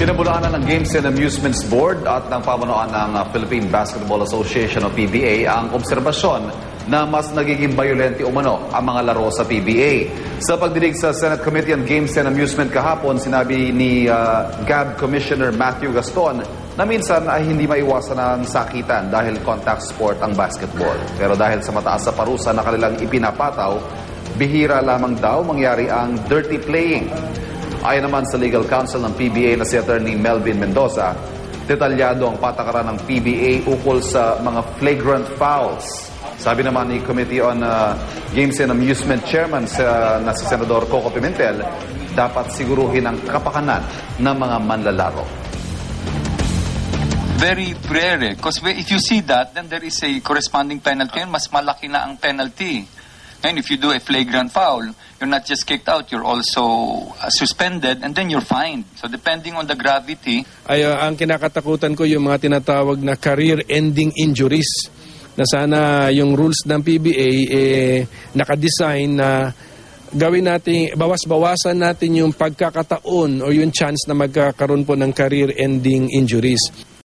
Pinabulaanan ng Games and Amusements Board at ng pamunuan ng Philippine Basketball Association o PBA ang obserbasyon na mas nagiging bayolente umano ang mga laro sa PBA. Sa pagdinig sa Senate Committee on Games and Amusement kahapon, sinabi ni GAB Commissioner Matthew Gaston na minsan ay hindi maiwasan ang sakitan dahil contact sport ang basketball. Pero dahil sa mataas sa parusa na kanilang ipinapataw, bihira lamang daw mangyari ang dirty playing. Ayon naman sa Legal Counsel ng PBA na si Attorney Melvin Mendoza, detalyado ang patakaran ng PBA ukol sa mga flagrant fouls. Sabi naman ni Committee on Games and Amusement Chairman na si Senador Coco Pimentel, dapat siguruhin ang kapakanan ng mga manlalaro. Very rare, because if you see that, then there is a corresponding penalty and mas malaki na ang penalty. And if you do a flagrant foul, you're not just kicked out, you're also suspended and then you're fined. So depending on the gravity. Ang kinakatakutan ko yung mga tinatawag na career-ending injuries na sana yung rules ng PBA nakadesign na gawin natin, bawas-bawasan natin yung pagkakataon o yung chance na magkakaroon po ng career-ending injuries.